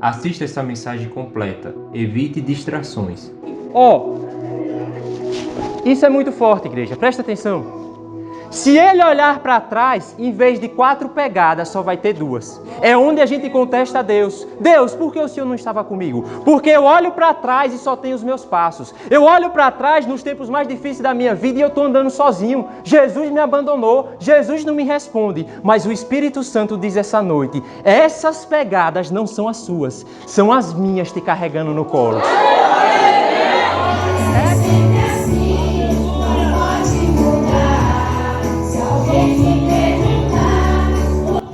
Assista essa mensagem completa. Evite distrações. Isso é muito forte, igreja. Presta atenção. Se ele olhar para trás, em vez de 4 pegadas, só vai ter 2. É onde a gente contesta a Deus. Deus, por que o Senhor não estava comigo? Porque eu olho para trás e só tenho os meus passos. Eu olho para trás nos tempos mais difíceis da minha vida e eu estou andando sozinho. Jesus me abandonou, Jesus não me responde. Mas o Espírito Santo diz essa noite, essas pegadas não são as suas, são as minhas te carregando no colo.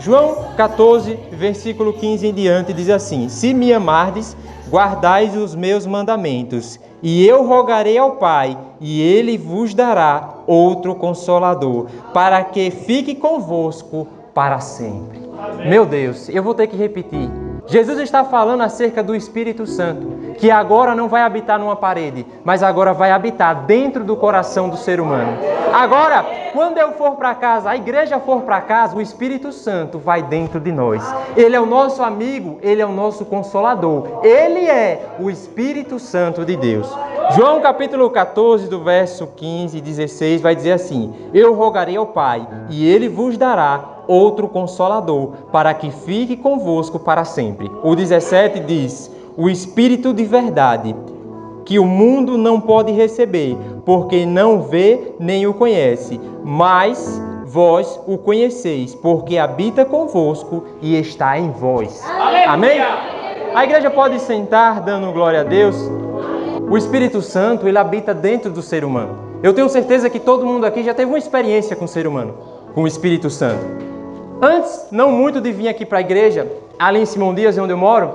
João 14, versículo 15 em diante, diz assim: Se me amardes, guardais os meus mandamentos, e eu rogarei ao Pai, e Ele vos dará outro Consolador, para que fique convosco para sempre. Meu Deus, eu vou ter que repetir. Jesus está falando acerca do Espírito Santo, que agora não vai habitar numa parede, mas agora vai habitar dentro do coração do ser humano. Agora, quando eu for para casa, a igreja for para casa, o Espírito Santo vai dentro de nós. Ele é o nosso amigo, Ele é o nosso Consolador. Ele é o Espírito Santo de Deus. João capítulo 14, do verso 15 e 16, vai dizer assim: Eu rogarei ao Pai, e Ele vos dará outro Consolador, para que fique convosco para sempre. O 17 diz: O Espírito de verdade, que o mundo não pode receber, porque não vê nem o conhece, mas vós o conheceis, porque habita convosco e está em vós. Amém? A igreja pode sentar dando glória a Deus. O Espírito Santo, ele habita dentro do ser humano. Eu tenho certeza que todo mundo aqui já teve uma experiência com o ser humano, com o Espírito Santo. Antes, não muito de vir aqui para a igreja, ali em Simão Dias, onde eu moro,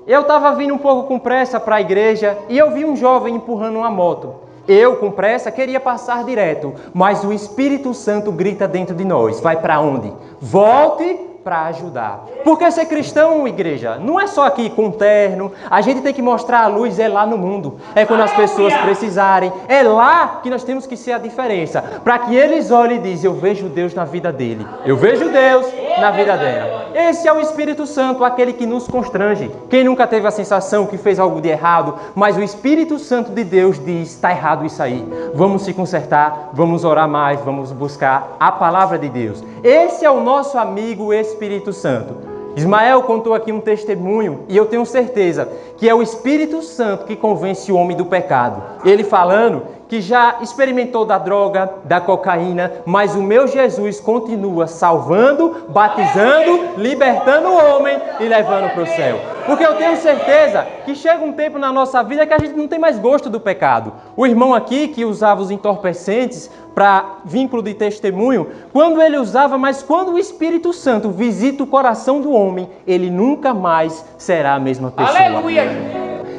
eu estava vindo um pouco com pressa para a igreja e eu vi um jovem empurrando uma moto. Eu, com pressa, queria passar direto, mas o Espírito Santo grita dentro de nós. Vai para onde? Volte para ajudar. Porque ser cristão, igreja, não é só aqui com terno. A gente tem que mostrar a luz, é lá no mundo. É quando as pessoas precisarem. É lá que nós temos que ser a diferença. Para que eles olhem e dizem, eu vejo Deus na vida dele. Eu vejo Deus na vida dela. Esse é o Espírito Santo, aquele que nos constrange. Quem nunca teve a sensação que fez algo de errado, mas o Espírito Santo de Deus diz, está errado isso aí. Vamos se consertar, vamos orar mais, vamos buscar a palavra de Deus. Esse é o nosso amigo Espírito Santo. Ismael contou aqui um testemunho e eu tenho certeza que é o Espírito Santo que convence o homem do pecado. Ele falando que já experimentou da droga, da cocaína, mas o meu Jesus continua salvando, batizando, libertando o homem e levando para o céu. Porque eu tenho certeza que chega um tempo na nossa vida que a gente não tem mais gosto do pecado. O irmão aqui que usava os entorpecentes para vínculo de testemunho, quando ele usava, mas quando o Espírito Santo visita o coração do homem, ele nunca mais será a mesma pessoa. Aleluia!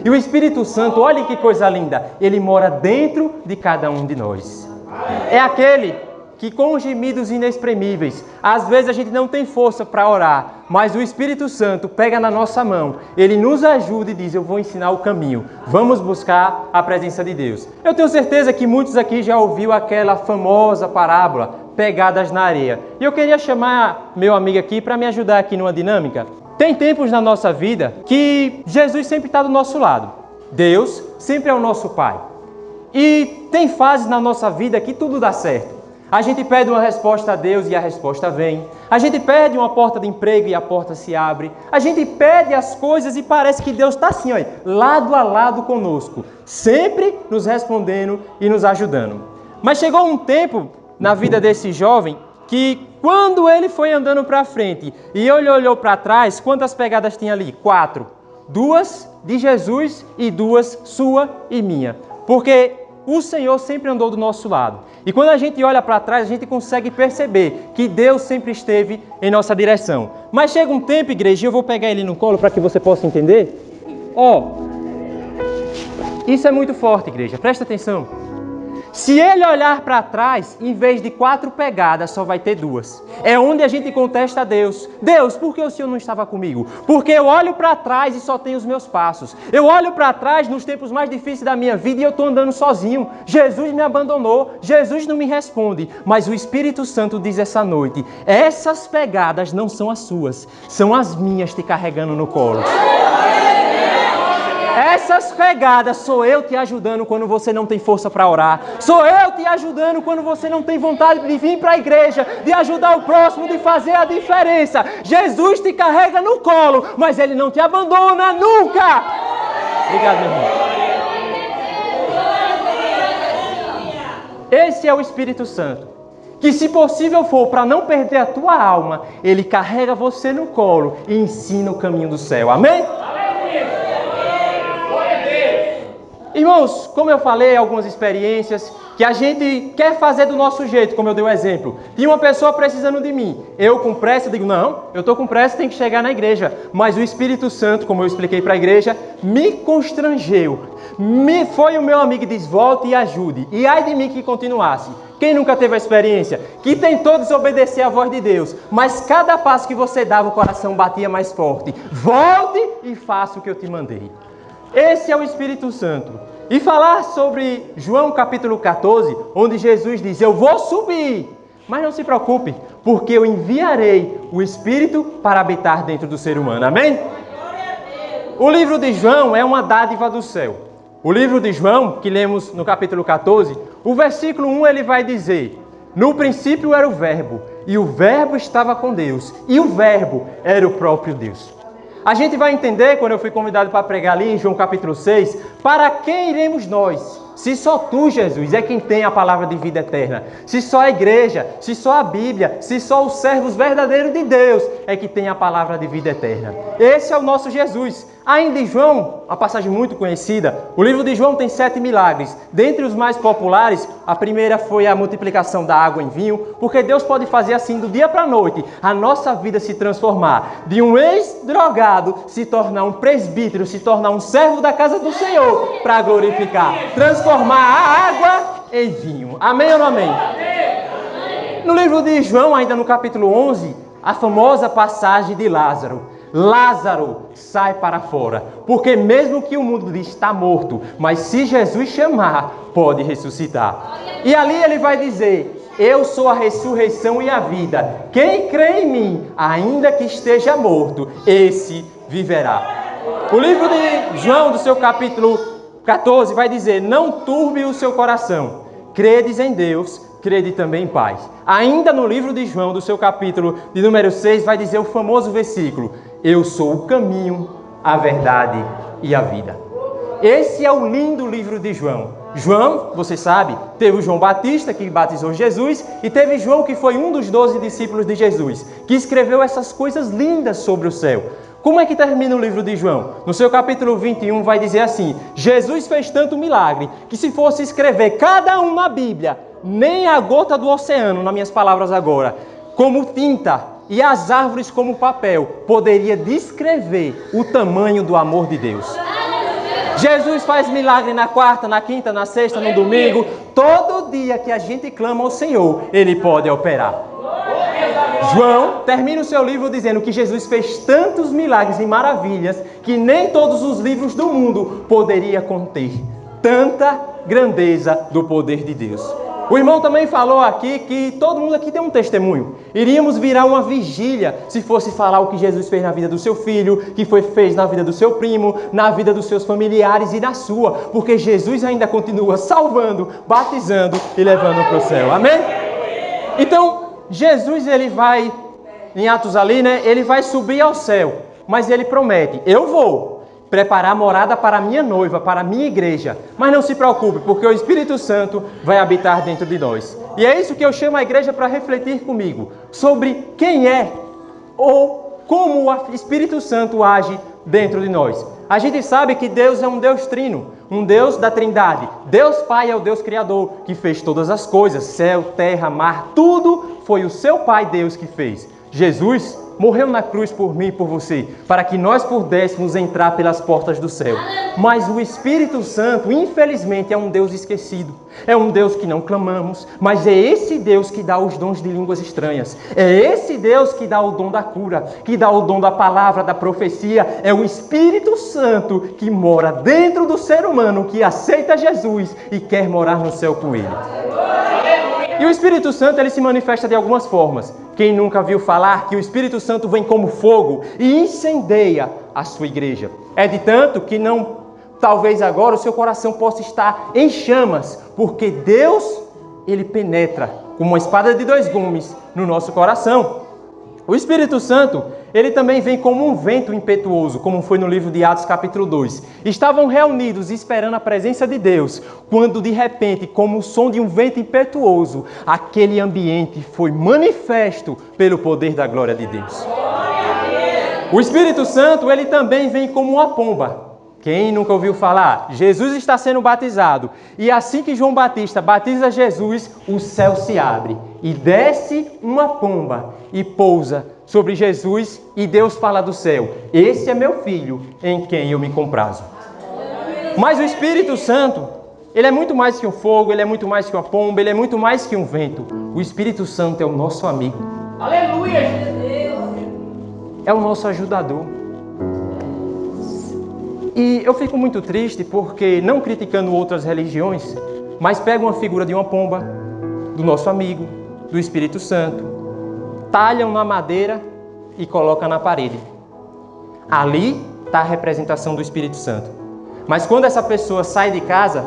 E o Espírito Santo, olha que coisa linda, ele mora dentro de cada um de nós. É aquele que com gemidos inexprimíveis, às vezes a gente não tem força para orar, mas o Espírito Santo pega na nossa mão, ele nos ajuda e diz, eu vou ensinar o caminho, vamos buscar a presença de Deus. Eu tenho certeza que muitos aqui já ouviram aquela famosa parábola, pegadas na areia. E eu queria chamar meu amigo aqui para me ajudar aqui numa dinâmica. Tem tempos na nossa vida que Jesus sempre está do nosso lado. Deus sempre é o nosso Pai. E tem fases na nossa vida que tudo dá certo. A gente pede uma resposta a Deus e a resposta vem. A gente pede uma porta de emprego e a porta se abre. A gente pede as coisas e parece que Deus está assim, ó, lado a lado conosco. Sempre nos respondendo e nos ajudando. Mas chegou um tempo na vida desse jovem que quando ele foi andando para frente e ele olhou para trás, quantas pegadas tinha ali? 4. 2 de Jesus e 2 sua e minha. Porque o Senhor sempre andou do nosso lado. E quando a gente olha para trás, a gente consegue perceber que Deus sempre esteve em nossa direção. Mas chega um tempo, igreja, eu vou pegar ele no colo para que você possa entender. Isso é muito forte, igreja. Presta atenção. Se ele olhar para trás, em vez de 4 pegadas, só vai ter 2. É onde a gente contesta a Deus. Deus, por que o Senhor não estava comigo? Porque eu olho para trás e só tenho os meus passos. Eu olho para trás nos tempos mais difíceis da minha vida e eu estou andando sozinho. Jesus me abandonou, Jesus não me responde. Mas o Espírito Santo diz essa noite, essas pegadas não são as suas, são as minhas te carregando no colo. Nessas pegadas, sou eu te ajudando quando você não tem força para orar. Sou eu te ajudando quando você não tem vontade de vir para a igreja, de ajudar o próximo, de fazer a diferença. Jesus te carrega no colo, mas Ele não te abandona nunca. Obrigado, meu irmão. Esse é o Espírito Santo, que se possível for, para não perder a tua alma, Ele carrega você no colo e ensina o caminho do céu. Amém? Irmãos, como eu falei, algumas experiências que a gente quer fazer do nosso jeito, como eu dei o exemplo. Tinha uma pessoa precisando de mim. Eu com pressa digo, não, eu estou com pressa, tenho que chegar na igreja. Mas o Espírito Santo, como eu expliquei para a igreja, me constrangeu. Foi o meu amigo e diz, volte e ajude. E ai de mim que continuasse. Quem nunca teve a experiência? Que tentou desobedecer a voz de Deus, mas cada passo que você dava, o coração batia mais forte. Volte e faça o que eu te mandei. Esse é o Espírito Santo. E falar sobre João capítulo 14, onde Jesus diz, eu vou subir, mas não se preocupe, porque eu enviarei o Espírito para habitar dentro do ser humano. Amém? O livro de João é uma dádiva do céu. O livro de João, que lemos no capítulo 14, o versículo 1 ele vai dizer, no princípio era o Verbo, e o Verbo estava com Deus, e o Verbo era o próprio Deus. A gente vai entender, quando eu fui convidado para pregar ali em João capítulo 6, para quem iremos nós? Se só tu, Jesus, é quem tem a palavra de vida eterna. Se só a igreja, se só a Bíblia, se só os servos verdadeiros de Deus é que tem a palavra de vida eterna. Esse é o nosso Jesus. Ainda em João, uma passagem muito conhecida, o livro de João tem 7 milagres. Dentre os mais populares, a primeira foi a multiplicação da água em vinho, porque Deus pode fazer assim do dia para a noite, a nossa vida se transformar. De um ex-drogado se tornar um presbítero, se tornar um servo da casa do Senhor, para glorificar. Transformar a água em vinho. Amém ou não amém? No livro de João, ainda no capítulo 11, a famosa passagem de Lázaro. Lázaro, sai para fora, porque mesmo que o mundo diz está morto, mas se Jesus chamar, pode ressuscitar. E ali ele vai dizer, eu sou a ressurreição e a vida. Quem crê em mim, ainda que esteja morto, esse viverá. O livro de João, do seu capítulo 14, vai dizer, não turbe o seu coração. Credes em Deus, crede também em paz. Ainda no livro de João, do seu capítulo de número 6, vai dizer o famoso versículo, eu sou o caminho, a verdade e a vida. Esse é o lindo livro de João. João, você sabe, teve o João Batista, que batizou Jesus, e teve João, que foi um dos 12 discípulos de Jesus, que escreveu essas coisas lindas sobre o céu. Como é que termina o livro de João? No seu capítulo 21 vai dizer assim, Jesus fez tanto milagre, que se fosse escrever cada um na Bíblia, nem a gota do oceano, nas minhas palavras agora, como tinta, e as árvores como papel, poderia descrever o tamanho do amor de Deus. Jesus faz milagre na quarta, na quinta, na sexta, no domingo. Todo dia que a gente clama ao Senhor, Ele pode operar. João termina o seu livro dizendo que Jesus fez tantos milagres e maravilhas que nem todos os livros do mundo poderia conter. Tanta grandeza do poder de Deus. O irmão também falou aqui que todo mundo aqui tem um testemunho. Iríamos virar uma vigília se fosse falar o que Jesus fez na vida do seu filho, que fez na vida do seu primo, na vida dos seus familiares e na sua. Porque Jesus ainda continua salvando, batizando e levando para o céu. Amém? Então, Jesus ele vai, em Atos ali, né? Ele vai subir ao céu. Mas ele promete, eu vou preparar morada para a minha noiva, para a minha igreja. Mas não se preocupe, porque o Espírito Santo vai habitar dentro de nós. E é isso que eu chamo a igreja para refletir comigo, sobre quem é ou como o Espírito Santo age dentro de nós. A gente sabe que Deus é um Deus trino, um Deus da Trindade. Deus Pai é o Deus Criador, que fez todas as coisas, céu, terra, mar, tudo foi o seu Pai Deus que fez. Jesus morreu na cruz por mim e por você, para que nós pudéssemos entrar pelas portas do céu. Mas o Espírito Santo, infelizmente, é um Deus esquecido. É um Deus que não clamamos, mas é esse Deus que dá os dons de línguas estranhas. É esse Deus que dá o dom da cura, que dá o dom da palavra, da profecia. É o Espírito Santo que mora dentro do ser humano, que aceita Jesus e quer morar no céu com ele. E o Espírito Santo ele se manifesta de algumas formas. Quem nunca viu falar que o Espírito Santo vem como fogo e incendeia a sua igreja? É de tanto que não Talvez agora o seu coração possa estar em chamas, porque Deus, Ele penetra como uma espada de dois gumes no nosso coração. O Espírito Santo, ele também vem como um vento impetuoso, como foi no livro de Atos capítulo 2. Estavam reunidos esperando a presença de Deus, quando de repente, como o som de um vento impetuoso, aquele ambiente foi manifesto pelo poder da glória de Deus. O Espírito Santo, ele também vem como uma pomba. Quem nunca ouviu falar? Jesus está sendo batizado. E assim que João Batista batiza Jesus, o céu se abre. E desce uma pomba e pousa sobre Jesus. E Deus fala do céu: esse é meu filho, em quem eu me comprazo. Mas o Espírito Santo, ele é muito mais que um fogo, ele é muito mais que uma pomba, ele é muito mais que um vento. O Espírito Santo é o nosso amigo. Aleluia! É o nosso ajudador. E eu fico muito triste porque, não criticando outras religiões, mas pega uma figura de uma pomba, do nosso amigo, do Espírito Santo, talham na madeira e colocam na parede. Ali está a representação do Espírito Santo. Mas quando essa pessoa sai de casa,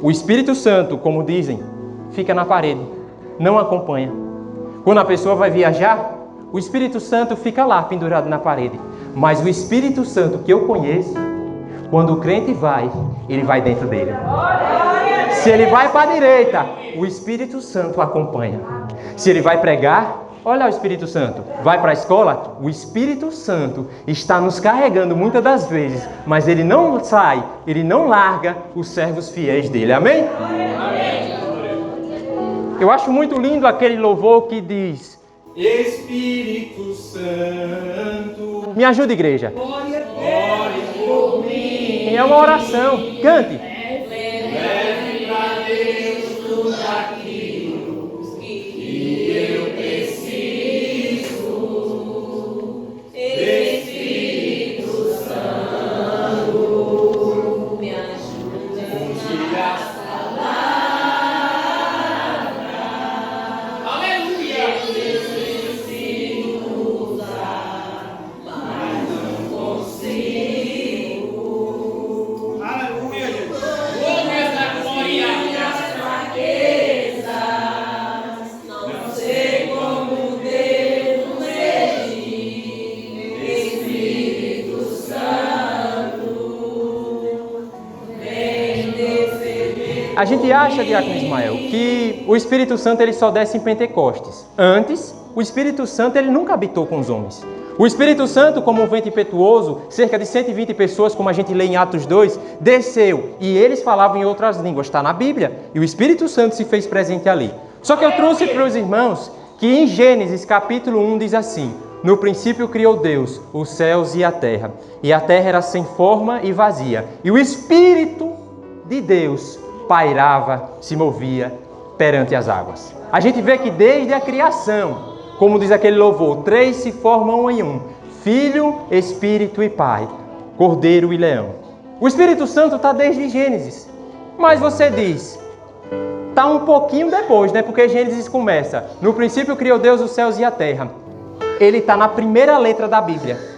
o Espírito Santo, como dizem, fica na parede, não acompanha. Quando a pessoa vai viajar, o Espírito Santo fica lá, pendurado na parede. Mas o Espírito Santo que eu conheço, quando o crente vai, ele vai dentro dele. Se ele vai para a direita, o Espírito Santo acompanha. Se ele vai pregar, olha o Espírito Santo. Vai para a escola, o Espírito Santo está nos carregando muitas das vezes, mas ele não sai, ele não larga os servos fiéis dele. Amém? Eu acho muito lindo aquele louvor que diz: Espírito Santo, me ajuda, igreja. ore por mim. É uma oração. Cante. Leve pra Deus tudo aquilo que eu preciso. Espírito Santo, me ajuda a palavra. Aleluia! A gente acha, Diácono Ismael, que o Espírito Santo ele só desce em Pentecostes. Antes, o Espírito Santo ele nunca habitou com os homens. O Espírito Santo, como um vento impetuoso, cerca de 120 pessoas, como a gente lê em Atos 2, desceu e eles falavam em outras línguas. Está na Bíblia. E o Espírito Santo se fez presente ali. Só que eu trouxe para os irmãos que em Gênesis capítulo 1 diz assim: no princípio criou Deus os céus e a terra terra era sem forma e vazia. E o Espírito de Deus pairava, se movia perante as águas. A gente vê que desde a criação, como diz aquele louvor, três se formam em um: Filho, Espírito e Pai, Cordeiro e Leão. O Espírito Santo está desde Gênesis. Mas você diz, está um pouquinho depois, né? Porque Gênesis começa: no princípio criou Deus os céus e a terra. Ele está na primeira letra da Bíblia.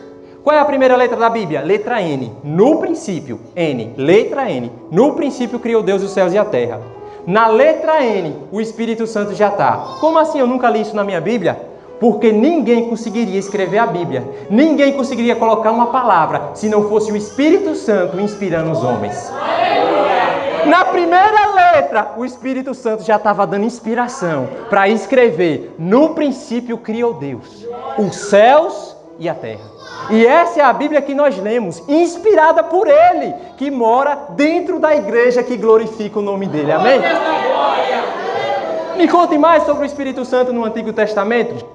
Qual é a primeira letra da Bíblia? Letra N. No princípio, N. Letra N. No princípio criou Deus os céus e a terra. Na letra N, o Espírito Santo já está. Como assim? Eu nunca li isso na minha Bíblia? Porque ninguém conseguiria escrever a Bíblia. Ninguém conseguiria colocar uma palavra se não fosse o Espírito Santo inspirando os homens. Na primeira letra, o Espírito Santo já estava dando inspiração para escrever: no princípio criou Deus os céus e a terra. E essa é a Bíblia que nós lemos, inspirada por Ele, que mora dentro da igreja que glorifica o nome dEle. Amém? Me conte mais sobre o Espírito Santo no Antigo Testamento.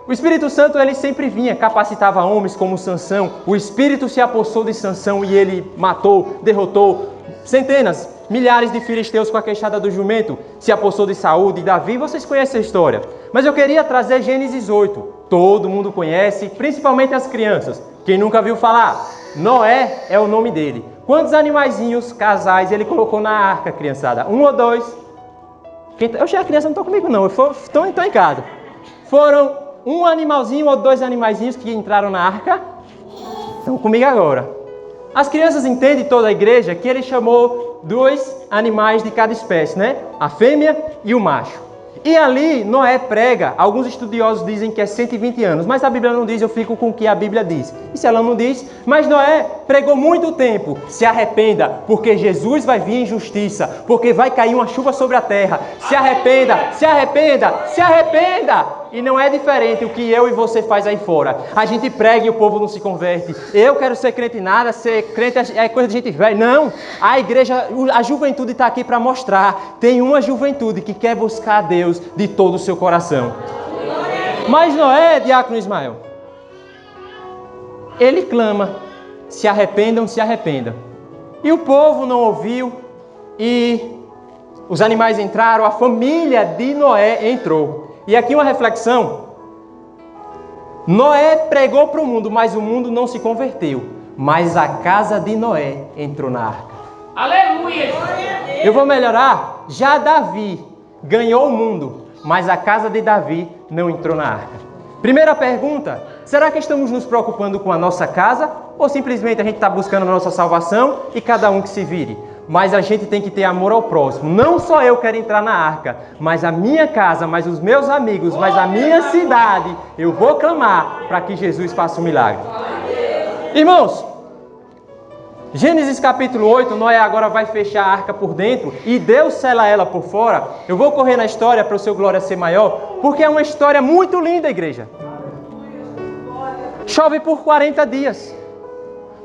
O Espírito Santo, ele sempre vinha, capacitava homens como Sansão. O Espírito se apossou de Sansão e ele matou, derrotou centenas, milhares de filisteus com a queixada do jumento. Se apossou de Saúl, de Davi, vocês conhecem a história. Mas eu queria trazer Gênesis 8. Todo mundo conhece, principalmente as crianças. Quem nunca viu falar? Noé é o nome dele. Quantos animaizinhos, casais, ele colocou na arca, criançada? 1 ou 2? Eu achei a criança não está comigo não, estão em casa. Foram um animalzinho ou 2 animaizinhos que entraram na arca? Estão comigo agora. As crianças entendem, toda a igreja, que ele chamou 2 animais de cada espécie, né? A fêmea e o macho. E ali Noé prega, alguns estudiosos dizem que é 120 anos, mas a Bíblia não diz, eu fico com o que a Bíblia diz. E se ela não diz, mas Noé pregou muito tempo, se arrependa, porque Jesus vai vir em justiça, porque vai cair uma chuva sobre a terra. Se arrependa, se arrependa, se arrependa! E não é diferente o que eu e você faz aí fora. A gente prega e o povo não se converte. Eu quero ser crente em nada, ser crente é coisa de gente velha. Não, a igreja, a juventude está aqui para mostrar. Tem uma juventude que quer buscar a Deus de todo o seu coração. Mas Noé, diácono Ismael, ele clama, se arrependam, se arrependam. E o povo não ouviu e os animais entraram, a família de Noé entrou. E aqui uma reflexão. Noé pregou para o mundo, mas o mundo não se converteu. Mas a casa de Noé entrou na arca. Aleluia! Eu vou melhorar. Já Davi ganhou o mundo, mas a casa de Davi não entrou na arca. Primeira pergunta, será que estamos nos preocupando com a nossa casa? Ou simplesmente a gente está buscando a nossa salvação e cada um que se vire? Mas a gente tem que ter amor ao próximo. Não só eu quero entrar na arca, mas a minha casa, mas os meus amigos, mas a minha cidade. Eu vou clamar para que Jesus faça um milagre. Irmãos, Gênesis capítulo 8, Noé agora vai fechar a arca por dentro e Deus sela ela por fora. Eu vou correr na história para o seu glória ser maior, porque é uma história muito linda, igreja. Chove por 40 dias.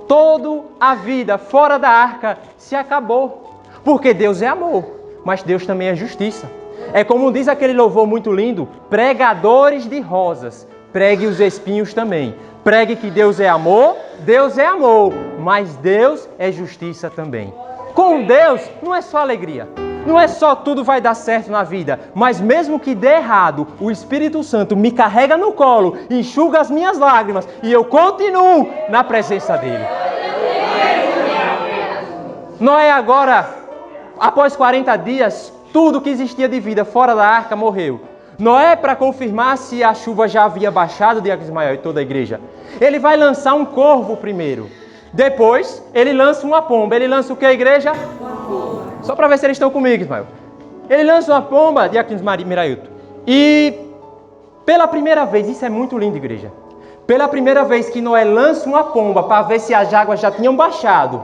Toda a vida fora da arca se acabou. Porque Deus é amor, mas Deus também é justiça. É como diz aquele louvor muito lindo, pregadores de rosas, pregue os espinhos também. Pregue que Deus é amor, mas Deus é justiça também. Com Deus não é só alegria. Não é só tudo vai dar certo na vida, mas mesmo que dê errado, o Espírito Santo me carrega no colo, enxuga as minhas lágrimas e eu continuo na presença dele. Noé agora, após 40 dias, tudo que existia de vida fora da arca morreu. Noé, para confirmar se a chuva já havia baixado, diácono Ismael e toda a igreja, ele vai lançar um corvo primeiro. Depois, ele lança uma pomba. Ele lança o que, igreja? Só para ver se eles estão comigo, Ismael. Ele lança uma pomba, diácono Mirailton. E pela primeira vez, isso é muito lindo, igreja. Pela primeira vez que Noé lança uma pomba para ver se as águas já tinham baixado,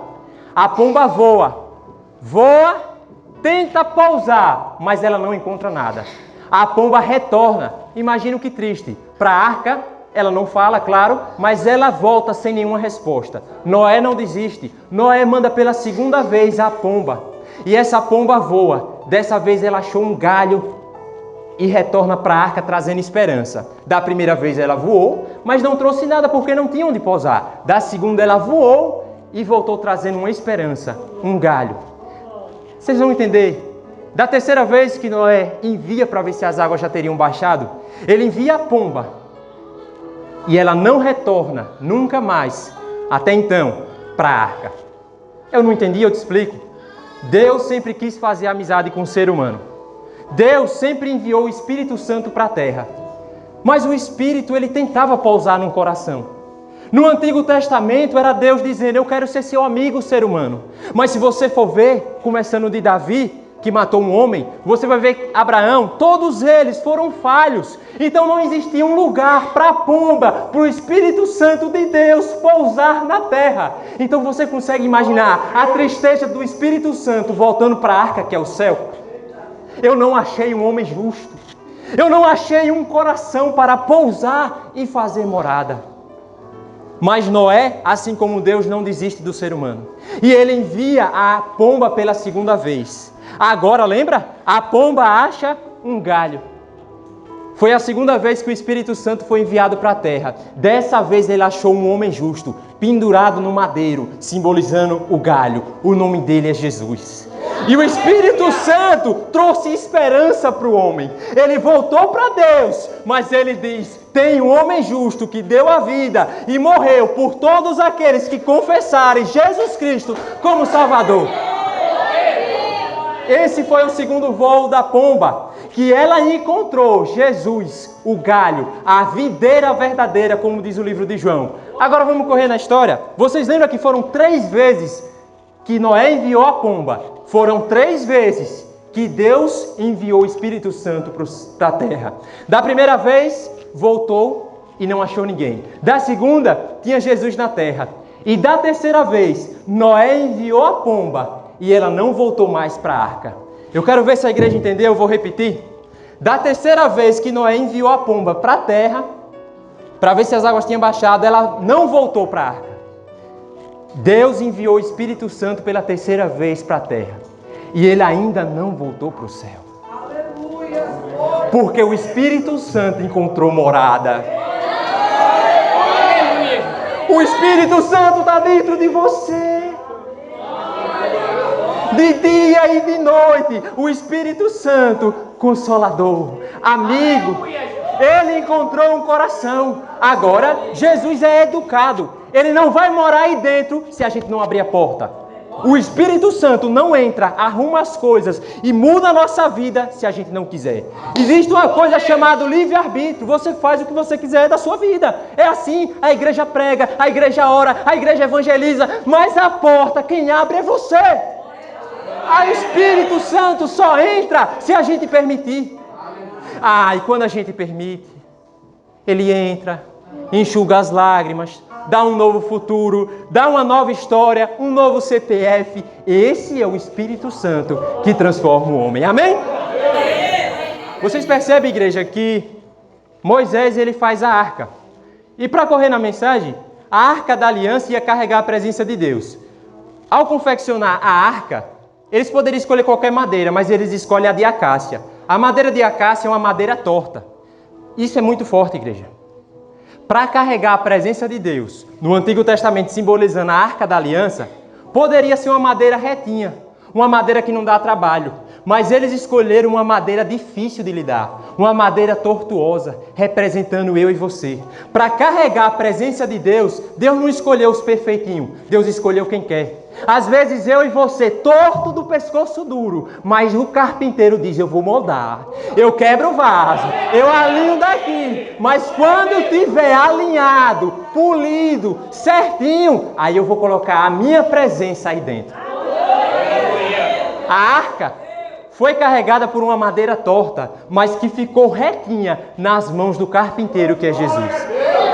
a pomba voa, tenta pousar, mas ela não encontra nada. A pomba retorna. Imagina que triste. Para a arca, ela não fala, claro, mas ela volta sem nenhuma resposta. Noé não desiste. Noé manda pela segunda vez a pomba. E essa pomba voa. Dessa vez ela achou um galho e retorna para a arca trazendo esperança. Da primeira vez ela voou, mas não trouxe nada porque não tinha onde pousar. Da segunda ela voou e voltou trazendo uma esperança, um galho. Vocês vão entender. Da terceira vez que Noé envia para ver se as águas já teriam baixado, ele envia a pomba e ela não retorna nunca mais, até então, para a arca. Eu não entendi, eu te explico. Deus sempre quis fazer amizade com o ser humano. Deus sempre enviou o Espírito Santo para a terra. Mas o Espírito, ele tentava pousar num coração. No Antigo Testamento era Deus dizendo, eu quero ser seu amigo, ser humano. Mas se você for ver, começando de Davi, que matou um homem, você vai ver Abraão, todos eles foram falhos. Então não existia um lugar para a pomba, para o Espírito Santo de Deus pousar na terra. Então você consegue imaginar a tristeza do Espírito Santo voltando para a arca, que é o céu? Eu não achei um homem justo. Eu não achei um coração para pousar e fazer morada. Mas Noé, assim como Deus, não desiste do ser humano. E ele envia a pomba pela segunda vez. Agora, lembra? A pomba acha um galho. Foi a segunda vez que o Espírito Santo foi enviado para a terra. Dessa vez ele achou um homem justo, pendurado no madeiro, simbolizando o galho. O nome dele é Jesus. E o Espírito Santo trouxe esperança para o homem. Ele voltou para Deus, mas ele diz, tem um homem justo que deu a vida e morreu por todos aqueles que confessarem Jesus Cristo como Salvador. Esse foi o segundo voo da pomba. que ela encontrou Jesus, o galho, a videira verdadeira, como diz o livro de João. Agora vamos correr na história. Vocês lembram que foram 3 vezes que Noé enviou a pomba? Foram 3 vezes que Deus enviou o Espírito Santo para a terra. Da primeira vez, voltou e não achou ninguém. Da segunda, tinha Jesus na terra. E da terceira vez, Noé enviou a pomba e ela não voltou mais para a arca. Eu quero ver se a igreja entendeu, eu vou repetir. Da terceira vez que Noé enviou a pomba para a terra, para ver se as águas tinham baixado, ela não voltou para a arca. Deus enviou o Espírito Santo pela terceira vez para a terra. E ele ainda não voltou para o céu. Aleluia! Porque o Espírito Santo encontrou morada. O Espírito Santo está dentro de você. De dia e de noite. O Espírito Santo, consolador, amigo. Ele encontrou um coração. Agora, Jesus é educado. Ele não vai morar aí dentro se a gente não abrir a porta. O Espírito Santo não entra, arruma as coisas e muda a nossa vida se a gente não quiser. Existe uma coisa chamada livre-arbítrio. Você faz o que você quiser da sua vida. É assim, a igreja prega, a igreja ora, a igreja evangeliza, mas a porta, quem abre é você. O Espírito Santo só entra se a gente permitir. E quando a gente permite, ele entra, enxuga as lágrimas, dá um novo futuro, dá uma nova história, um novo CPF. Esse é o Espírito Santo que transforma o homem. Amém? Vocês percebem, igreja, que Moisés ele faz a arca. E para correr na mensagem, a arca da aliança ia carregar a presença de Deus. Ao confeccionar a arca, eles poderiam escolher qualquer madeira, mas eles escolhem a de acácia. A madeira de acácia é uma madeira torta. Isso é muito forte, igreja. Para carregar a presença de Deus, no Antigo Testamento simbolizando a Arca da Aliança, poderia ser uma madeira retinha, uma madeira que não dá trabalho. Mas eles escolheram uma madeira difícil de lidar, uma madeira tortuosa, representando eu e você. Para carregar a presença de Deus, Deus não escolheu os perfeitinhos, Deus escolheu quem quer. Às vezes eu e você, torto do pescoço duro, mas o carpinteiro diz, eu vou moldar, eu quebro o vaso, eu alinho daqui, mas quando tiver alinhado, polido, certinho, aí eu vou colocar a minha presença aí dentro. A arca foi carregada por uma madeira torta, mas que ficou retinha nas mãos do carpinteiro, que é Jesus.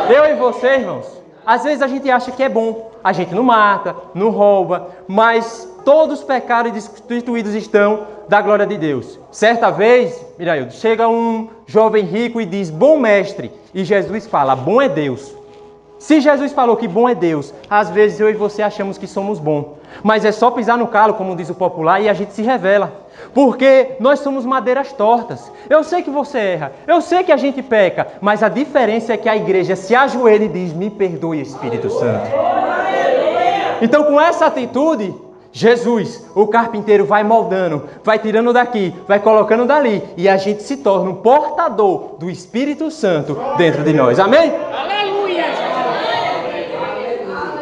Eu e você, irmãos, às vezes a gente acha que é bom, a gente não mata, não rouba, mas todos pecaram e destituídos estão da glória de Deus. Certa vez, Miraildo, chega um jovem rico e diz, bom mestre, e Jesus fala, bom é Deus. Se Jesus falou que bom é Deus, às vezes eu e você achamos que somos bons. Mas é só pisar no calo, como diz o popular, e a gente se revela. Porque nós somos madeiras tortas. Eu sei que você erra, eu sei que a gente peca, mas a diferença é que a igreja se ajoelha e diz, me perdoe, Espírito Santo. Então, com essa atitude, Jesus, o carpinteiro, vai moldando, vai tirando daqui, vai colocando dali, e a gente se torna um portador do Espírito Santo dentro de nós. Amém?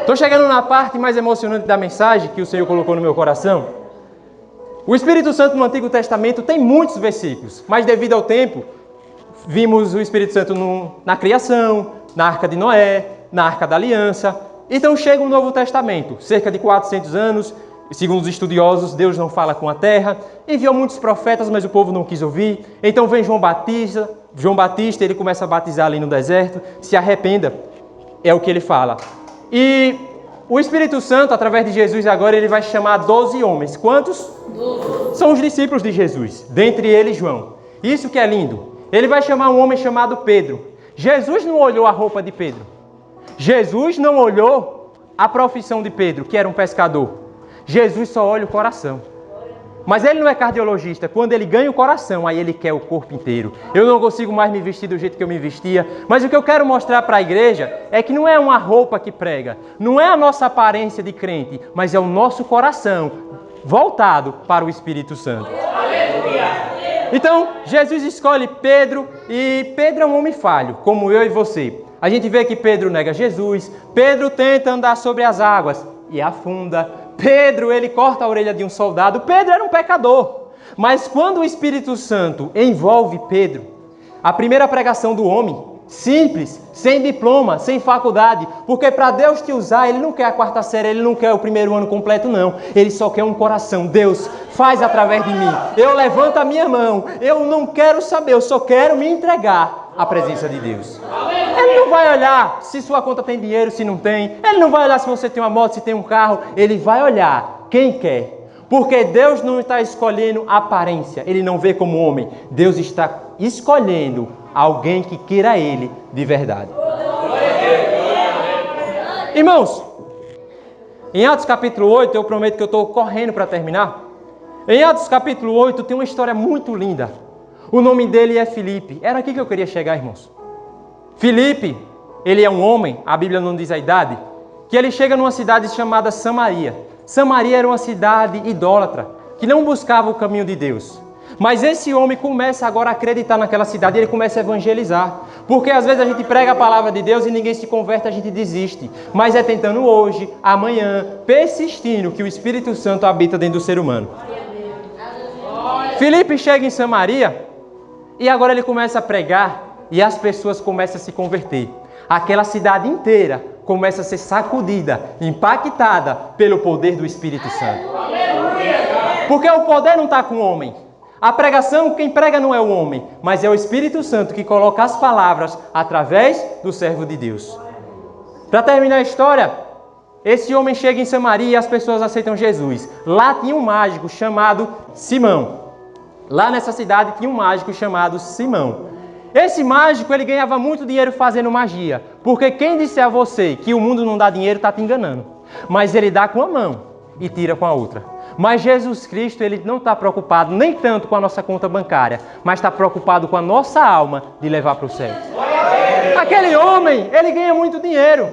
Estou chegando na parte mais emocionante da mensagem que o Senhor colocou no meu coração. O Espírito Santo no Antigo Testamento tem muitos versículos, mas devido ao tempo, vimos o Espírito Santo na criação, na Arca de Noé, na Arca da Aliança. Então chega o Novo Testamento, cerca de 400 anos, segundo os estudiosos, Deus não fala com a terra, enviou muitos profetas, mas o povo não quis ouvir. Então vem João Batista, ele começa a batizar ali no deserto, se arrependa, é o que ele fala. E o Espírito Santo, através de Jesus agora, ele vai chamar 12 homens. Quantos? 12. São os discípulos de Jesus, dentre eles João. Isso que é lindo. Ele vai chamar um homem chamado Pedro. Jesus não olhou a roupa de Pedro. Jesus não olhou a profissão de Pedro, que era um pescador. Jesus só olha o coração. Mas ele não é cardiologista. Quando ele ganha o coração, aí ele quer o corpo inteiro. Eu não consigo mais me vestir do jeito que eu me vestia. Mas o que eu quero mostrar para a igreja é que não é uma roupa que prega. Não é a nossa aparência de crente, mas é o nosso coração voltado para o Espírito Santo. Então, Jesus escolhe Pedro, e Pedro é um homem falho, como eu e você. A gente vê que Pedro nega Jesus. Pedro tenta andar sobre as águas e afunda. Pedro, ele corta a orelha de um soldado. Pedro era um pecador. Mas quando o Espírito Santo envolve Pedro, a primeira pregação do homem, simples, sem diploma, sem faculdade, porque para Deus te usar, Ele não quer a quarta série, Ele não quer o primeiro ano completo, não. Ele só quer um coração. Deus, faz através de mim. Eu levanto a minha mão, eu não quero saber, eu só quero me entregar à presença de Deus. Ele não vai olhar se sua conta tem dinheiro, se não tem. Ele não vai olhar se você tem uma moto, se tem um carro. Ele vai olhar quem quer. Porque Deus não está escolhendo aparência. Ele não vê como homem. Deus está escolhendo alguém que queira Ele de verdade. Irmãos, em Atos capítulo 8, eu prometo que eu estou correndo para terminar. Em Atos capítulo 8 tem uma história muito linda. O nome dele é Filipe. Era aqui que eu queria chegar, irmãos. Filipe, ele é um homem, a Bíblia não diz a idade, que ele chega numa cidade chamada Samaria. Samaria era uma cidade idólatra, que não buscava o caminho de Deus. Mas esse homem começa agora a acreditar naquela cidade e ele começa a evangelizar. Porque às vezes a gente prega a palavra de Deus e ninguém se converte, a gente desiste. Mas é tentando hoje, amanhã, persistindo que o Espírito Santo habita dentro do ser humano. Filipe chega em Samaria e agora ele começa a pregar e as pessoas começam a se converter. Aquela cidade inteira começa a ser sacudida, impactada pelo poder do Espírito Santo. Porque o poder não está com o homem. A pregação, quem prega não é o homem, mas é o Espírito Santo que coloca as palavras através do servo de Deus. Para terminar a história, esse homem chega em Samaria e as pessoas aceitam Jesus. Lá tinha um mágico chamado Simão. Lá nessa cidade tinha um mágico chamado Simão. Esse mágico, ele ganhava muito dinheiro fazendo magia. Porque quem disser a você que o mundo não dá dinheiro, está te enganando. Mas ele dá com a mão e tira com a outra. Mas Jesus Cristo, ele não está preocupado nem tanto com a nossa conta bancária, mas está preocupado com a nossa alma de levar para o céu. Aquele homem, ele ganha muito dinheiro.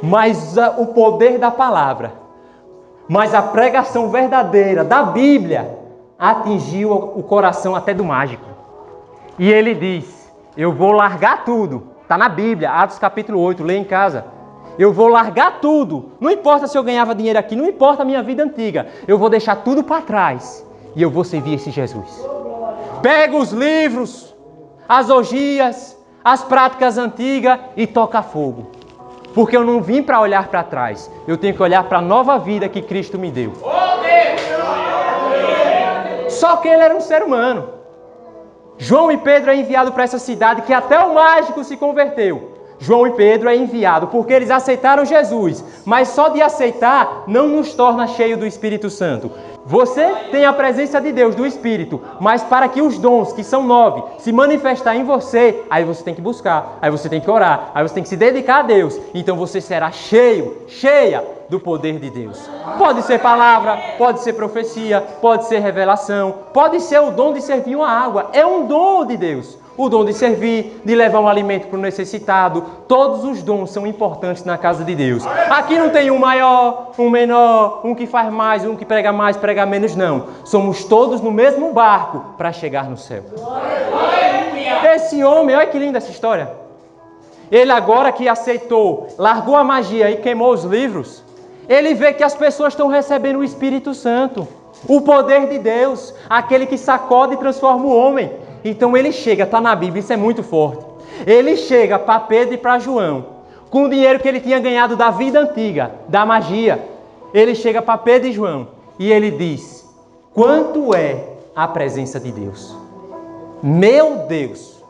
Mas o poder da palavra, mas a pregação verdadeira da Bíblia atingiu o coração até do mágico. E ele diz, eu vou largar tudo. Está na Bíblia, Atos capítulo 8, lê em casa. Eu vou largar tudo. Não importa se eu ganhava dinheiro aqui, não importa a minha vida antiga. Eu vou deixar tudo para trás e eu vou servir esse Jesus. Pega os livros, as orgias, as práticas antigas e toca fogo. Porque eu não vim para olhar para trás. Eu tenho que olhar para a nova vida que Cristo me deu. Só que ele era um ser humano. João e Pedro é enviado para essa cidade que até o mágico se converteu. João e Pedro é enviado porque eles aceitaram Jesus. Mas só de aceitar não nos torna cheio do Espírito Santo. Você tem a presença de Deus, do Espírito. Mas para que os dons, que são 9, se manifestar em você, aí você tem que buscar, aí você tem que orar, aí você tem que se dedicar a Deus. Então você será cheio, cheia do poder de Deus. Pode ser palavra, pode ser profecia, pode ser revelação, pode ser o dom de servir uma água. É um dom de Deus. O dom de servir, de levar um alimento para o necessitado. Todos os dons são importantes na casa de Deus. Aqui não tem um maior, um menor, um que faz mais, um que prega mais, prega menos, não. Somos todos no mesmo barco para chegar no céu. Esse homem, olha que linda essa história. Ele agora que aceitou, largou a magia e queimou os livros, ele vê que as pessoas estão recebendo o Espírito Santo. O poder de Deus, aquele que sacode e transforma o homem. Então ele chega, está na Bíblia, isso é muito forte. Ele chega para Pedro e para João, com o dinheiro que ele tinha ganhado da vida antiga, da magia. Ele chega para Pedro e João e ele diz, quanto é a presença de Deus? Meu Deus!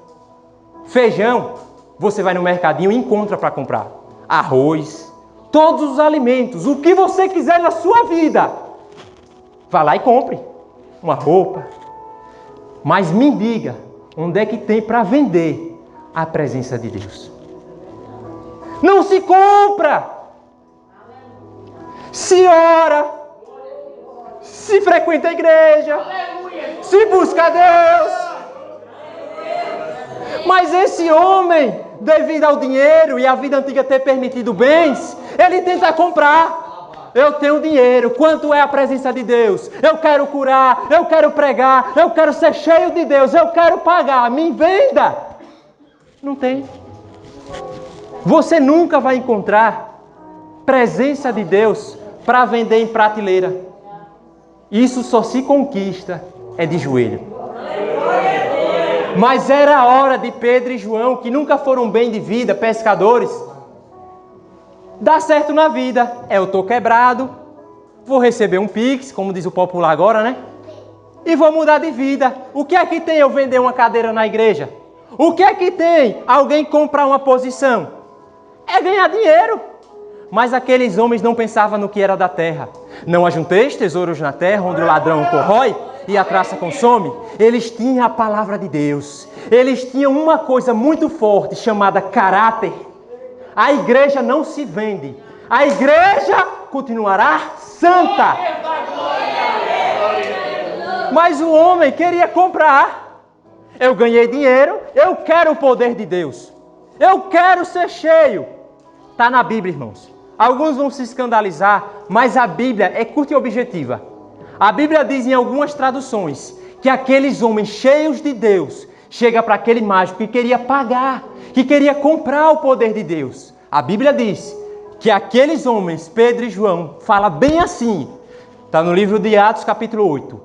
Feijão, você vai no mercadinho e encontra para comprar. Arroz, todos os alimentos, o que você quiser na sua vida. Vá lá e compre uma roupa. Mas me diga, onde é que tem para vender a presença de Deus? Não se compra! Se ora, se frequenta a igreja, se busca a Deus. Mas esse homem, devido ao dinheiro e à vida antiga ter permitido bens, ele tenta comprar. Eu tenho dinheiro, quanto é a presença de Deus? Eu quero curar, eu quero pregar, eu quero ser cheio de Deus, eu quero pagar, me venda. Não tem. Você nunca vai encontrar presença de Deus para vender em prateleira. Isso só se conquista de joelho. Mas era a hora de Pedro e João, que nunca foram bem de vida, pescadores, dar certo na vida. Eu estou quebrado, vou receber um Pix, como diz o popular agora, né? E vou mudar de vida. O que é que tem eu vender uma cadeira na igreja? O que é que tem alguém comprar uma posição? É ganhar dinheiro. Mas aqueles homens não pensavam no que era da terra. Não ajunteis tesouros na terra, onde o ladrão corrói e a traça consome. Eles tinham a palavra de Deus. Eles tinham uma coisa muito forte chamada caráter. A igreja não se vende. A igreja continuará santa. Mas o homem queria comprar. Eu ganhei dinheiro, eu quero o poder de Deus. Eu quero ser cheio. Está na Bíblia, irmãos. Alguns vão se escandalizar, mas a Bíblia é curta e objetiva. A Bíblia diz em algumas traduções que aqueles homens cheios de Deus chegam para aquele mágico que queria pagar, que queria comprar o poder de Deus. A Bíblia diz que aqueles homens, Pedro e João, fala bem assim. Está no livro de Atos, capítulo 8.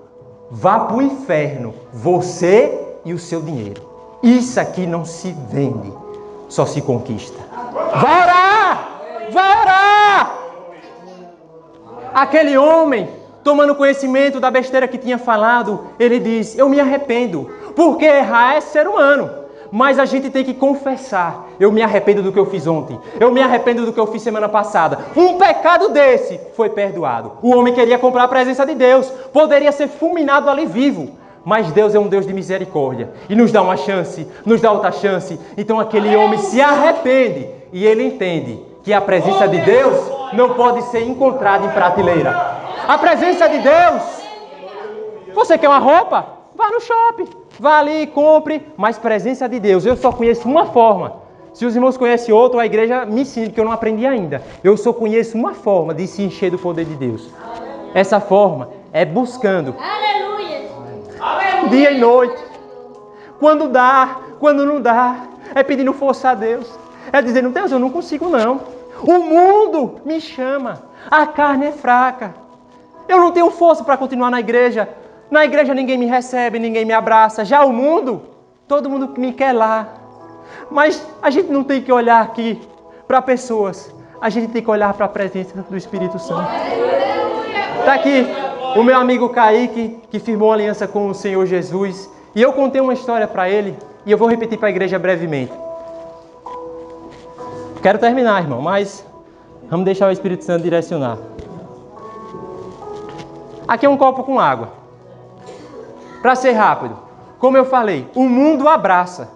Vá para o inferno, você e o seu dinheiro. Isso aqui não se vende, só se conquista. Vai orar! Vai orar! Aquele homem, tomando conhecimento da besteira que tinha falado, ele diz, eu me arrependo, porque errar é ser humano, mas a gente tem que confessar, eu me arrependo do que eu fiz ontem, eu me arrependo do que eu fiz semana passada, um pecado desse foi perdoado. O homem queria comprar a presença de Deus, poderia ser fulminado ali vivo, mas Deus é um Deus de misericórdia, e nos dá uma chance, nos dá outra chance. Então aquele homem se arrepende, e ele entende que a presença de Deus não pode ser encontrada em prateleira. A presença de Deus, você quer uma roupa? Vá no shopping, vá ali, compre, mas presença de Deus, eu só conheço uma forma. Se os irmãos conhecem outra, a igreja me ensina, que eu não aprendi ainda. Eu só conheço uma forma de se encher do poder de Deus. Essa forma é buscando. Dia e noite. Quando dá, quando não dá. É pedindo força a Deus. É dizendo, Deus, eu não consigo não. O mundo me chama. A carne é fraca. Eu não tenho força para continuar na igreja. Na igreja ninguém me recebe, ninguém me abraça. Já o mundo, todo mundo me quer lá. Mas a gente não tem que olhar aqui para pessoas. A gente tem que olhar para a presença do Espírito Santo. Está aqui o meu amigo Kaique, que firmou aliança com o Senhor Jesus. E eu contei uma história para ele. E eu vou repetir para a igreja brevemente. Quero terminar, irmão, mas vamos deixar o Espírito Santo direcionar. Aqui é um copo com água. Para ser rápido, como eu falei, o mundo abraça.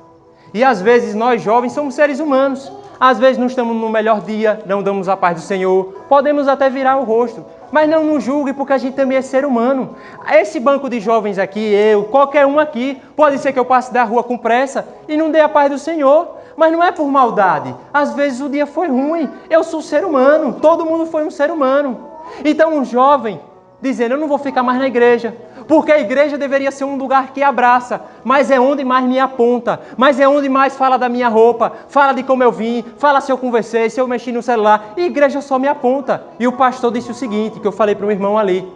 E às vezes nós jovens somos seres humanos. Às vezes não estamos no melhor dia, não damos a paz do Senhor. Podemos até virar o rosto, mas não nos julgue porque a gente também é ser humano. Esse banco de jovens aqui, eu, qualquer um aqui, pode ser que eu passe da rua com pressa e não dê a paz do Senhor. Mas não é por maldade. Às vezes o dia foi ruim. Eu sou ser humano. Todo mundo foi um ser humano. Então um jovem dizendo, eu não vou ficar mais na igreja. Porque a igreja deveria ser um lugar que abraça. Mas é onde mais me aponta. Mas é onde mais fala da minha roupa. Fala de como eu vim. Fala se eu conversei, se eu mexi no celular. E a igreja só me aponta. E o pastor disse o seguinte, que eu falei para um irmão ali.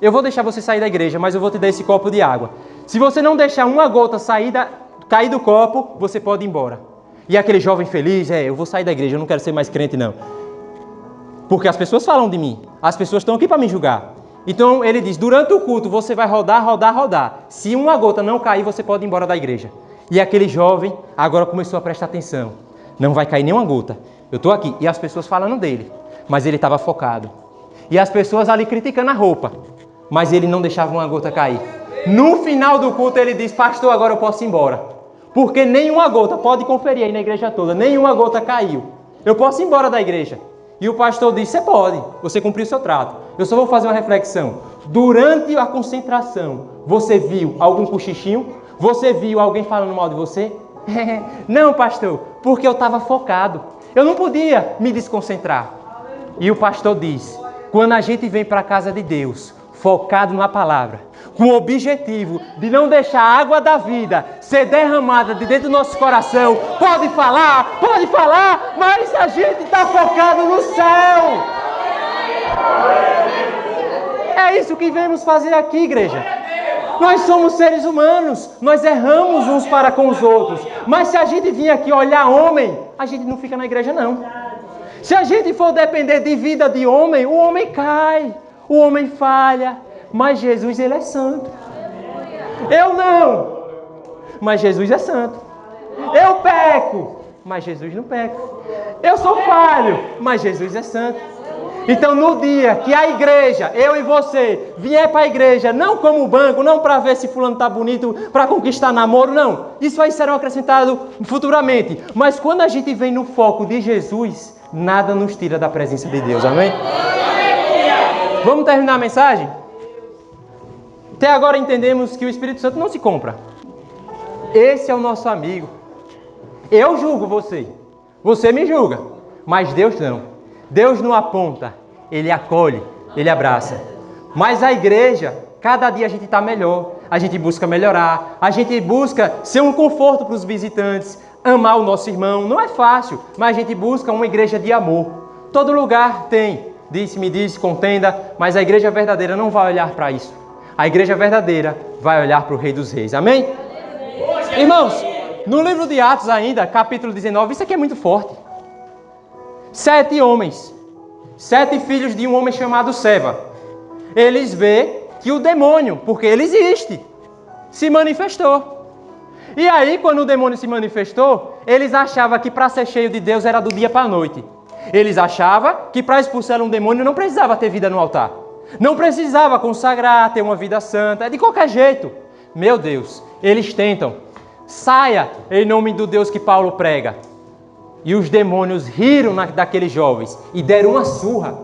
Eu vou deixar você sair da igreja, mas eu vou te dar esse copo de água. Se você não deixar uma gota cair do copo, você pode ir embora. E aquele jovem feliz, eu vou sair da igreja, eu não quero ser mais crente não. Porque as pessoas falam de mim, as pessoas estão aqui para me julgar. Então ele diz, durante o culto você vai rodar, rodar, rodar. Se uma gota não cair, você pode ir embora da igreja. E aquele jovem agora começou a prestar atenção. Não vai cair nenhuma gota. Eu estou aqui. E as pessoas falando dele. Mas ele estava focado. E as pessoas ali criticando a roupa. Mas ele não deixava uma gota cair. No final do culto ele diz, pastor, agora eu posso ir embora. Porque nenhuma gota, pode conferir aí na igreja toda, nenhuma gota caiu. Eu posso ir embora da igreja. E o pastor disse, você pode, você cumpriu o seu trato. Eu só vou fazer uma reflexão. Durante a concentração, você viu algum cochichinho? Você viu alguém falando mal de você? Não, pastor, porque eu estava focado. Eu não podia me desconcentrar. E o pastor diz, quando a gente vem para a casa de Deus, focado na palavra, com o objetivo de não deixar a água da vida ser derramada de dentro do nosso coração. Pode falar, mas a gente está focado no céu. É é isso que viemos fazer aqui, igreja. Nós somos seres humanos, nós erramos uns para com os outros. Mas se a gente vir aqui olhar homem, a gente não fica na igreja, não. Se a gente for depender de vida de homem, o homem cai, o homem falha. Mas Jesus, ele é santo. Eu não, mas Jesus é santo. Eu peco, mas Jesus não peca. Eu sou falho, mas Jesus é santo. Então, no dia que a igreja, eu e você, vier para a igreja, não como banco, não para ver se fulano está bonito, para conquistar namoro, não. Isso aí será acrescentado futuramente. Mas quando a gente vem no foco de Jesus, nada nos tira da presença de Deus, amém? Vamos terminar a mensagem? Até agora entendemos que o Espírito Santo não se compra. Esse é o nosso amigo. Eu julgo você, você me julga, mas Deus não. Deus não aponta, Ele acolhe, Ele abraça. Mas a igreja, cada dia a gente está melhor, a gente busca melhorar, a gente busca ser um conforto para os visitantes, amar o nosso irmão. Não é fácil, mas a gente busca uma igreja de amor. Todo lugar tem, me disse, contenda, mas a igreja verdadeira não vai olhar para isso. A igreja verdadeira vai olhar para o Rei dos Reis, amém? Irmãos, no livro de Atos ainda, capítulo 19, isso aqui é muito forte. 7 homens, 7 filhos de um homem chamado Seva. Eles vê que o demônio, porque ele existe, se manifestou. E aí, quando o demônio se manifestou, eles achavam que para ser cheio de Deus era do dia para a noite. Eles achavam que para expulsar um demônio não precisava ter vida no altar. Não precisava consagrar, ter uma vida santa, é de qualquer jeito. Meu Deus, eles tentam. Saia em nome do Deus que Paulo prega. E os demônios riram daqueles jovens e deram uma surra.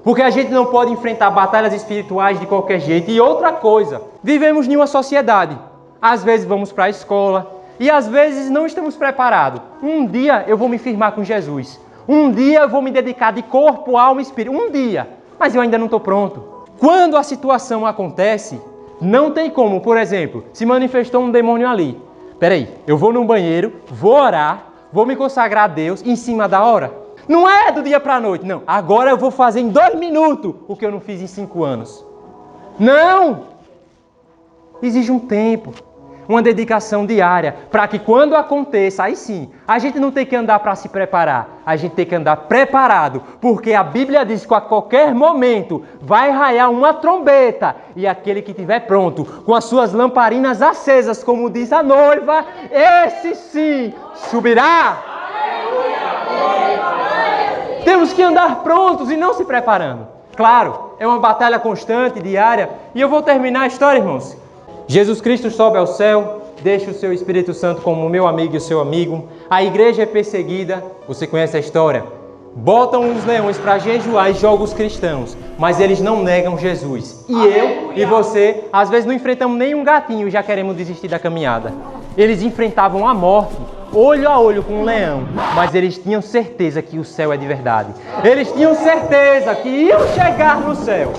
Porque a gente não pode enfrentar batalhas espirituais de qualquer jeito. E outra coisa, vivemos em uma sociedade. Às vezes vamos para a escola e às vezes não estamos preparados. Um dia eu vou me firmar com Jesus. Um dia eu vou me dedicar de corpo, alma e espírito. Um dia. Mas eu ainda não estou pronto. Quando a situação acontece, não tem como. Por exemplo, se manifestou um demônio ali. Peraí, eu vou no banheiro, vou orar, vou me consagrar a Deus em cima da hora. Não é do dia para a noite, não. Agora eu vou fazer em 2 minutos o que eu não fiz em 5 anos. Não! Exige um tempo, uma dedicação diária, para que quando aconteça, aí sim, a gente não tem que andar para se preparar, a gente tem que andar preparado, porque a Bíblia diz que a qualquer momento vai raiar uma trombeta, e aquele que estiver pronto, com as suas lamparinas acesas, como diz a noiva, esse sim subirá. Temos que andar prontos e não se preparando. Claro, é uma batalha constante, diária, e eu vou terminar a história, irmãos. Jesus Cristo sobe ao céu, deixa o seu Espírito Santo como meu amigo e o seu amigo. A igreja é perseguida, você conhece a história. Botam os leões para jejuar e jogam os cristãos, mas eles não negam Jesus. E eu e você, às vezes não enfrentamos nem um gatinho e já queremos desistir da caminhada. Eles enfrentavam a morte, olho a olho com um leão, mas eles tinham certeza que o céu é de verdade. Eles tinham certeza que iam chegar no céu.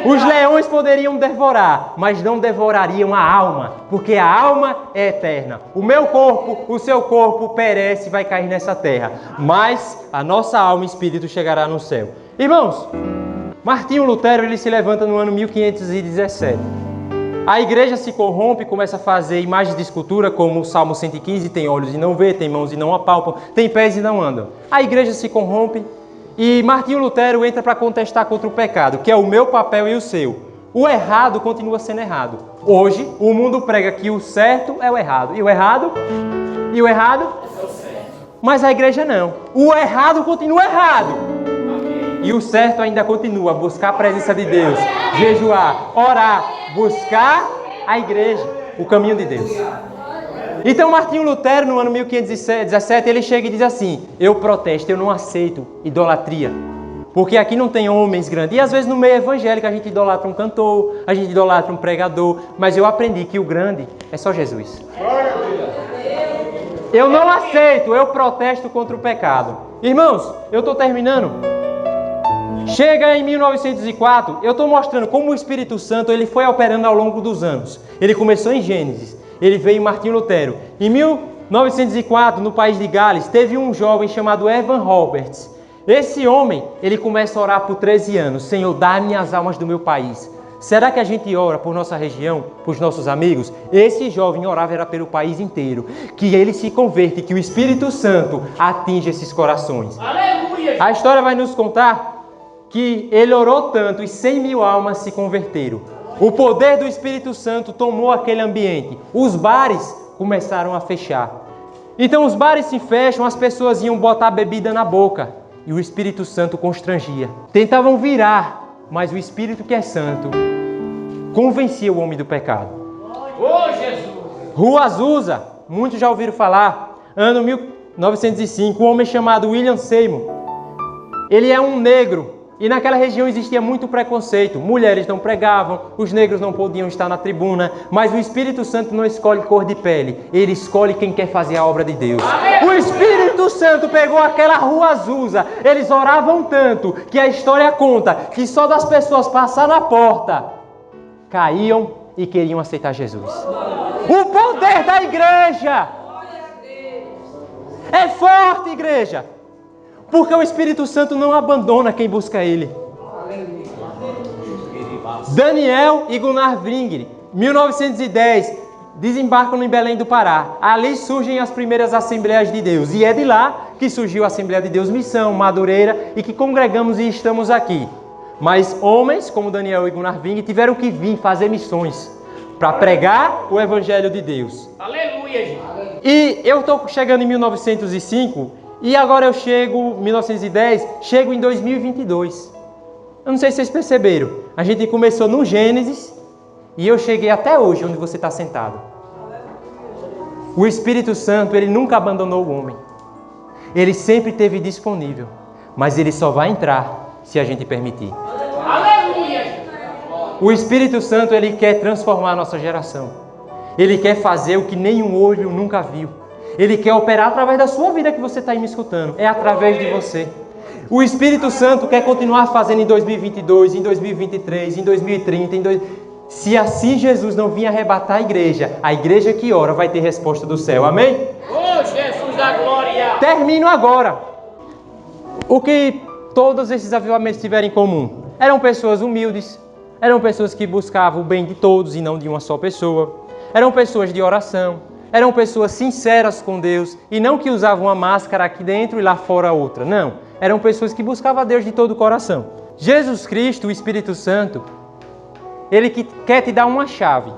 Os leões poderiam devorar, mas não devorariam a alma, porque a alma é eterna. O meu corpo, o seu corpo perece e vai cair nessa terra, mas a nossa alma e espírito chegará no céu. Irmãos, Martinho Lutero ele se levanta no ano 1517. A igreja se corrompe, começa a fazer imagens de escultura, como o Salmo 115, tem olhos e não vê, tem mãos e não apalpam, tem pés e não andam. A igreja se corrompe. E Martinho Lutero entra para contestar contra o pecado, que é o meu papel e o seu. O errado continua sendo errado. Hoje, o mundo prega que o certo é o errado. E o errado? E o errado? É o certo. Mas a igreja não. O errado continua errado. E o certo ainda continua. Buscar a presença de Deus. Jejuar, orar, buscar a igreja. O caminho de Deus. Então Martinho Lutero, no ano 1517, ele chega e diz assim: eu protesto, eu não aceito idolatria, porque aqui não tem homens grandes. E às vezes no meio evangélico a gente idolatra um cantor, a gente idolatra um pregador, mas eu aprendi que o grande é só Jesus. Eu não aceito, eu protesto contra o pecado. Irmãos, eu estou terminando. Chega em 1904, eu estou mostrando como o Espírito Santo ele foi operando ao longo dos anos. Ele começou em Gênesis. Ele veio em Martinho Lutero. Em 1904, no país de Gales, teve um jovem chamado Evan Roberts. Esse homem, ele começa a orar por 13 anos. Senhor, dá-me as almas do meu país. Será que a gente ora por nossa região, por nossos amigos? Esse jovem orava era pelo país inteiro. Que ele se converte, que o Espírito Santo atinja esses corações. Aleluia! A história vai nos contar que ele orou tanto e 100 mil almas se converteram. O poder do Espírito Santo tomou aquele ambiente. Os bares começaram a fechar. Então os bares se fecham, as pessoas iam botar bebida na boca. E o Espírito Santo constrangia. Tentavam virar, mas o Espírito que é santo convencia o homem do pecado. Oh, Jesus! Rua Azusa, muitos já ouviram falar. Ano 1905, um homem chamado William Seymour. Ele é um negro. E naquela região existia muito preconceito. Mulheres não pregavam, os negros não podiam estar na tribuna. Mas o Espírito Santo não escolhe cor de pele. Ele escolhe quem quer fazer a obra de Deus. O Espírito Santo pegou aquela Rua Azusa. Eles oravam tanto que a história conta que só das pessoas passar na porta caíam e queriam aceitar Jesus. O poder da igreja é forte, igreja. Porque o Espírito Santo não abandona quem busca Ele. Daniel e Gunnar Wingre, 1910, desembarcam em Belém do Pará. Ali surgem as primeiras Assembleias de Deus. E é de lá que surgiu a Assembleia de Deus Missão, Madureira, e que congregamos e estamos aqui. Mas homens como Daniel e Gunnar Wingre tiveram que vir fazer missões para pregar o Evangelho de Deus. Aleluia, gente! E eu estou chegando em 1905... E agora eu chego, 1910, chego em 2022. Eu não sei se vocês perceberam. A gente começou no Gênesis e eu cheguei até hoje, onde você está sentado. O Espírito Santo, ele nunca abandonou o homem. Ele sempre esteve disponível. Mas ele só vai entrar se a gente permitir. Aleluia! O Espírito Santo, ele quer transformar a nossa geração. Ele quer fazer o que nenhum olho nunca viu. Ele quer operar através da sua vida que você está aí me escutando. É através de você. O Espírito Santo quer continuar fazendo em 2022, em 2023, em 2030. Se assim Jesus não vir arrebatar a igreja que ora vai ter resposta do céu. Amém? Oh, Jesus da glória! Termino agora. O que todos esses avivamentos tiveram em comum? Eram pessoas humildes. Eram pessoas que buscavam o bem de todos e não de uma só pessoa. Eram pessoas de oração. Eram pessoas sinceras com Deus e não que usavam uma máscara aqui dentro e lá fora outra. Não. Eram pessoas que buscavam a Deus de todo o coração. Jesus Cristo, o Espírito Santo, Ele quer te dar uma chave.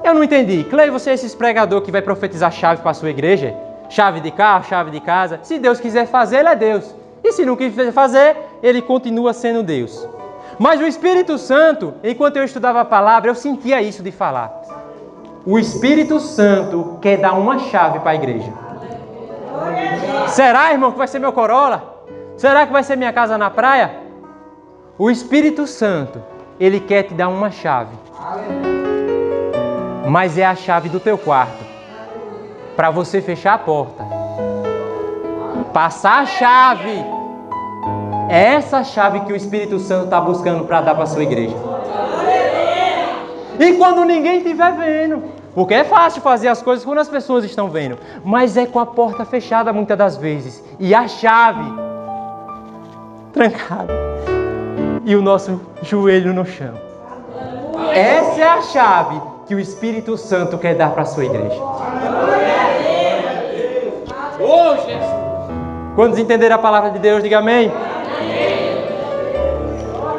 Eu não entendi. Cleio, você é esse pregador que vai profetizar chave para a sua igreja? Chave de carro, chave de casa. Se Deus quiser fazer, Ele é Deus. E se não quiser fazer, Ele continua sendo Deus. Mas o Espírito Santo, enquanto eu estudava a palavra, eu sentia isso de falar. O Espírito Santo quer dar uma chave para a igreja. Será, irmão, que vai ser meu Corolla? Será que vai ser minha casa na praia? O Espírito Santo, Ele quer te dar uma chave. Mas é a chave do teu quarto. Para você fechar a porta. Passar a chave. É essa chave que o Espírito Santo está buscando para dar para a sua igreja. E quando ninguém estiver vendo. Porque é fácil fazer as coisas quando as pessoas estão vendo. Mas é com a porta fechada muitas das vezes. E a chave trancada. E o nosso joelho no chão. Essa é a chave que o Espírito Santo quer dar para a sua igreja. Oh, Jesus! Quantos entenderam a palavra de Deus, diga amém.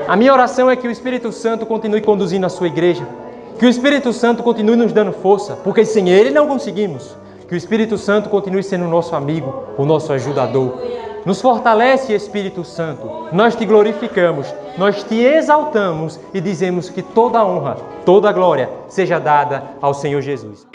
A minha oração é que o Espírito Santo continue conduzindo a sua igreja. Que o Espírito Santo continue nos dando força, porque sem Ele não conseguimos. Que o Espírito Santo continue sendo o nosso amigo, o nosso ajudador. Nos fortalece, Espírito Santo. Nós te glorificamos, nós te exaltamos e dizemos que toda a honra, toda a glória seja dada ao Senhor Jesus.